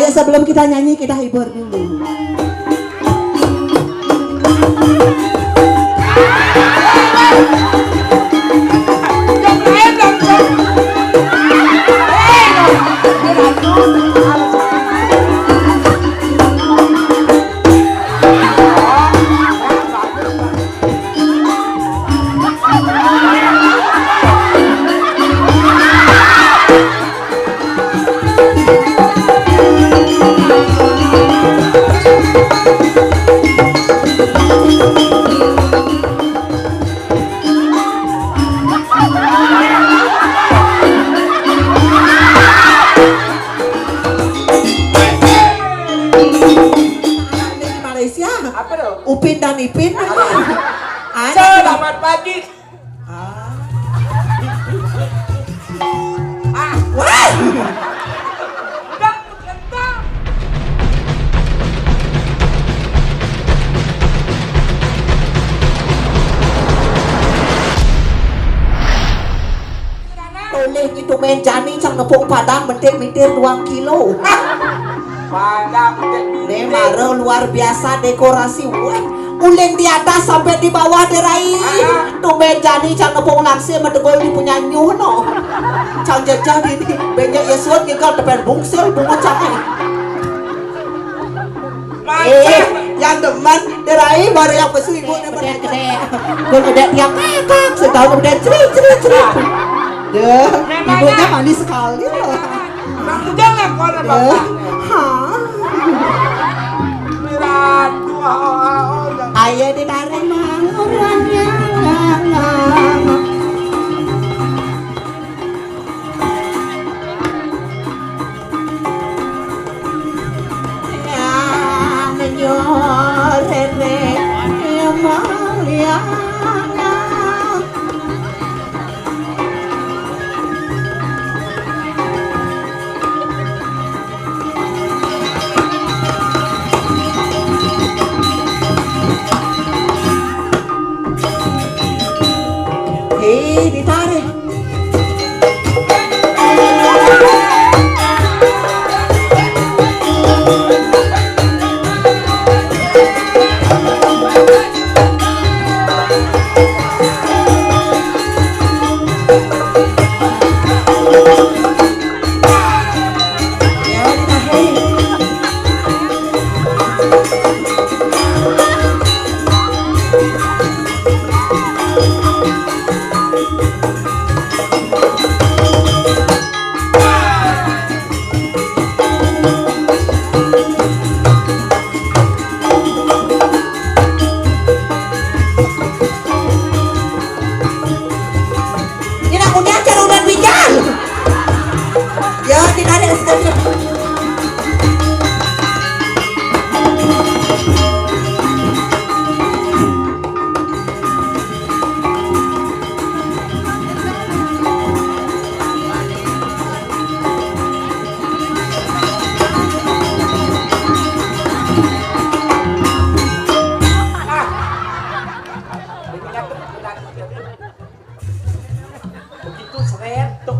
Ayo sebelum kita nyanyi kita hibur dulu. Upin dan Ipin. Selamat pagi. Wah. Boleh gitu main jani sang nepuk padang mentir-mentir 2 kilo. Padang Nemaro luar biasa dekorasi. Uleng di atas sampai di bawah derai. Tumben jani cang nepung langsir medegol di punya nyuh no. Cang jajah di banyak Yesus ngikal tepen bungsil bunga canggih. Yang teman derai baru yang pesu ibu gede-gede. Gue gede tiang kakak setahun gede ceri. Deh, ibunya manis sekali loh. Jangan koran bapak. Ayo ditarik mangurannya. Ya menyorene ya mulia. Ditarik. Begitu seret tuh.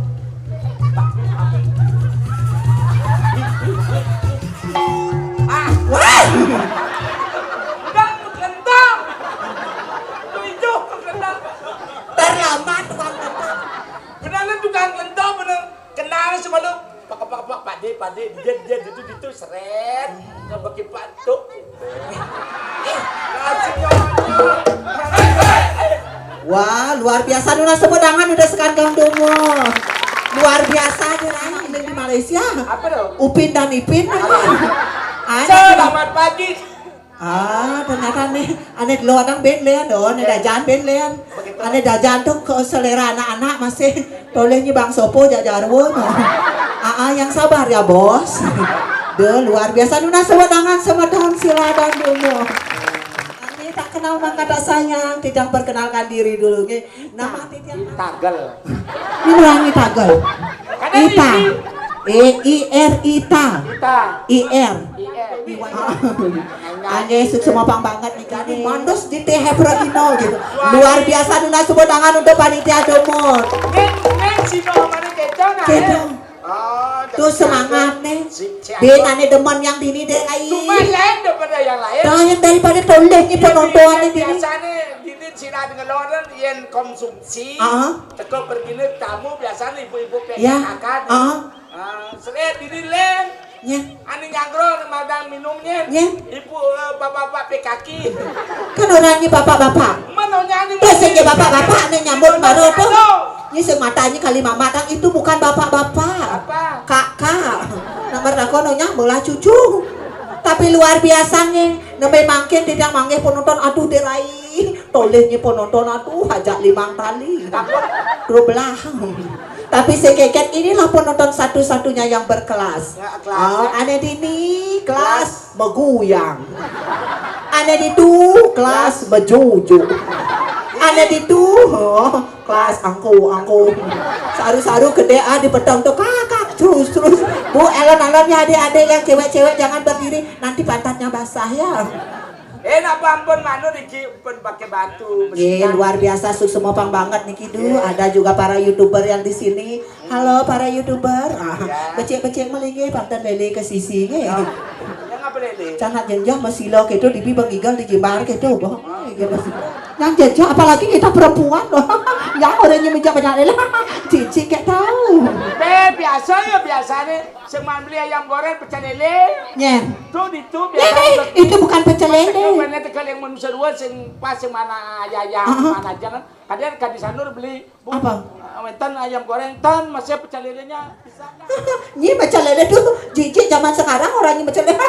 Terlambat tukang kentang. Benar tukang kentang bener. Kenal sama lu. Pak Pade dia itu seret. Nggak pakai patuk. Wah, luar biasa Nuna sepedangan udah sekandang domo. Luar biasa diraih di Malaysia. Apa dong? Upin dan Ipin. Selamat pagi. Ternyata aneh lo orang Benlean dong, aneh dajan Benlean. Aneh dajan tuh ke selera anak-anak masih tolehnya Bang Sopo jajarwo. Yang sabar ya bos. Deh luar biasa Nuna sepedangan semedang sila dan domo. Tak kenal maka tak sayang, tidak perkenalkan diri dulu. Nama Titian Tagel. Ini ulangi Tagel. Ita. E-I-R Ita. I-R. Aneh semua pang banget nih kan. Mandos di teh Hebrodino gitu. Luar biasa Nuna sebuah tangan untuk panitia domor. Si Mama mana keco nah. Keco. Oh, Tuh semangat nih. Si Ben ane demen yang dini deh ai. lumayan daripada yang lain. Nah, yang daripada tolehnya penonton ini. Biasanya dini sira dengan loren yang konsumsi. Teko begini tamu biasanya ibu-ibu Ya. pengen makan. Seret dini len. Ya. Ani nyangkro madang minumnya. Ya. Ibu bapak-bapak PKK. Kan orangnya bapak-bapak. Mana nyanyi? Terus aja bapak-bapak nih nyambut baru tuh. Ini sematanya kali mamatang itu bukan bapak-bapak. Apa? Kakak. Nomor aku nonya bola cucu. Tapi luar biasanya, nembe mangkin tidak manggih penonton aduh derai. Tolehnya penonton aduh hajak 5 tali. Takut. 12. Tapi sekeket inilah penonton satu-satunya yang berkelas. Ya, kelas. Ane dini kelas meguyang. Ane itu kelas bejuju. Ane itu kelas angku. Saru-saru gede di pedang tuh kakak terus. Bu elon-elonnya adik-adik yang cewek-cewek jangan berdiri nanti pantatnya basah ya. Enak ampun manu Niki pun pakai batu. Luar biasa semua pang banget Niki dulu. Ada juga para YouTuber yang di sini. Halo para YouTuber. Becek-becek melingi pantan lele ke sisi ge. Yang apa lele? Canat jenjang masilo gitu di bibang igal di jembar gitu. Yang jenjang apalagi kita perempuan loh. Yang orangnya mijak banyak lele. Cici kayak tahu. Biasa ya biasanya. Seman beli ayam goreng pecah lele. Nye. Tuh itu biasa. Itu bukan pecel lele. Mana tekal yang manusia dua sing pas yang mana ayam mana jangan. Kadang kadis Sanur beli. Apa? Tan ayam goreng tan masih pecah lelenya. Bisa enggak? Ini pecel lele tuh jijik zaman sekarang orangnya pecel lele.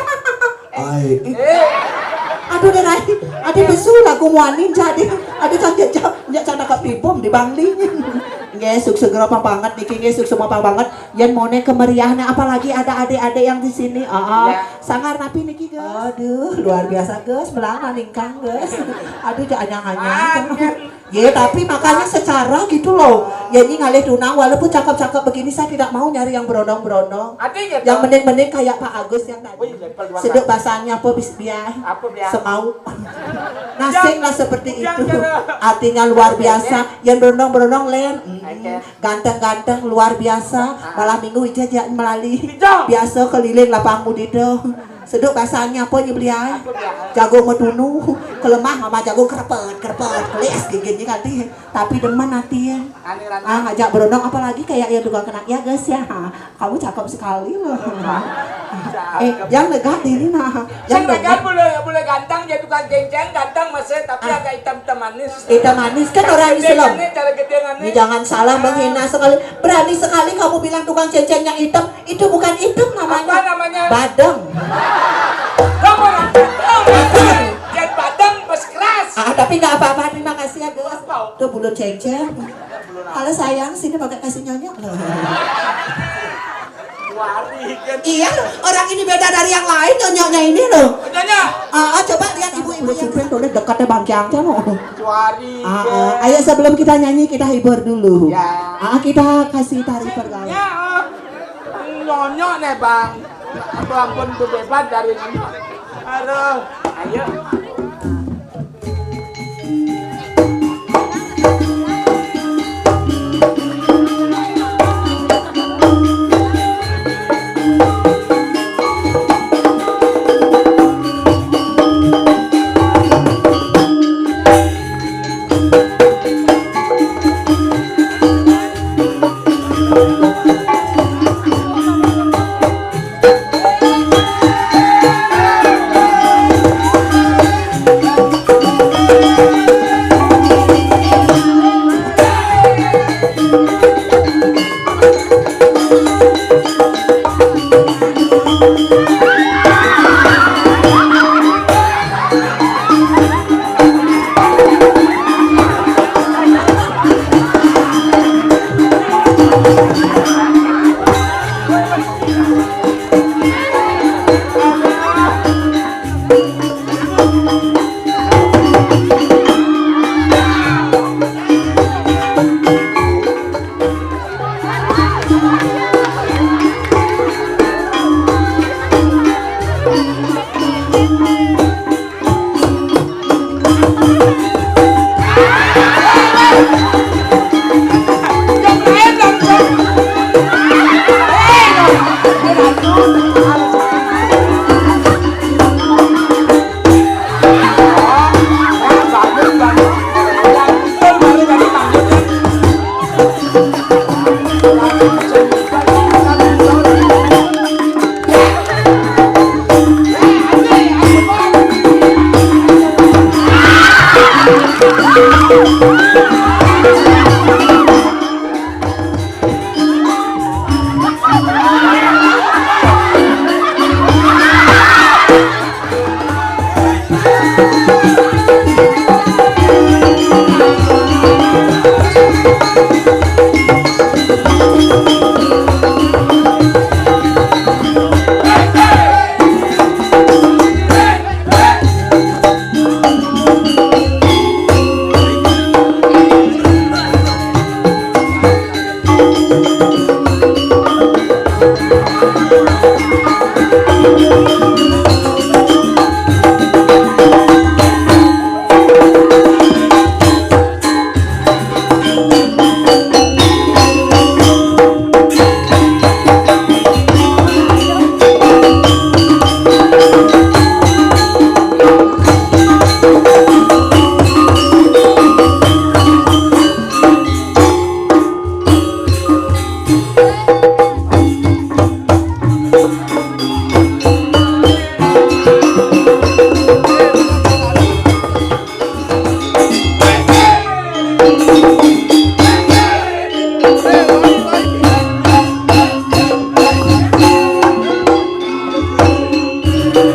Aduh derai, ada besul aku muanin jadi, ada canda kapibom di Bangli. Ngesuk segera banget niki ngesuk semua banget. Yang mone kemeriahnya apalagi ada adik-adik yang di sini. Sangar napi niki guys. Aduh luar biasa guys, melana ningkang guys. Aduh anyang-anyang. Ya tapi makanya secara gitu loh. Ya ini ngalih tunang walaupun cakep-cakep begini saya tidak mau nyari yang berondong-berondong. Yang mending-mending kayak Pak Agus yang tadi. Sedek bahasanya apa biar semau. Nasing lah seperti itu. Artinya luar biasa. Yang berondong-berondong len. Ganteng-ganteng luar biasa. Malam minggu ijazah melalui. Biasa keliling lapangmu itu. Seduk bahasanya apa nih beliau? Jago medunu, kelemah sama jago kerepet, keles giginya nanti. Tapi demen nanti ya. Ngajak berondong apalagi kayak yang tukang kena ya guys ya. Kamu cakep sekali loh. Yang negat ini nah. Yang negat boleh ganteng jadi tukang gengceng ganteng masih tapi agak hitam manis. Hitam manis kan orang Islam. Ini jangan salah menghina sekali. Berani sekali kamu bilang tukang cengceng yang hitam. Itu bukan hitam namanya. Apa namanya? Badeng. Kamu orang yang badang pas keras. Tapi nggak apa-apa, terima kasih ya guys. Tuh bulu cengceng. Halo sayang, sini pakai kasih nyonya. Iya, orang ini beda dari yang lain nyonya ini loh. Nyonya. Coba lihat ibu-ibu yang tuh dekatnya Bang Cangcang loh. Cuari. Ayo sebelum kita nyanyi kita hibur dulu. Ya. Kita kasih tari pergaulan. Ya, nyonya nih bang. Ampun bebas dari nyonya. Aduh, ayo.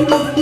Sini.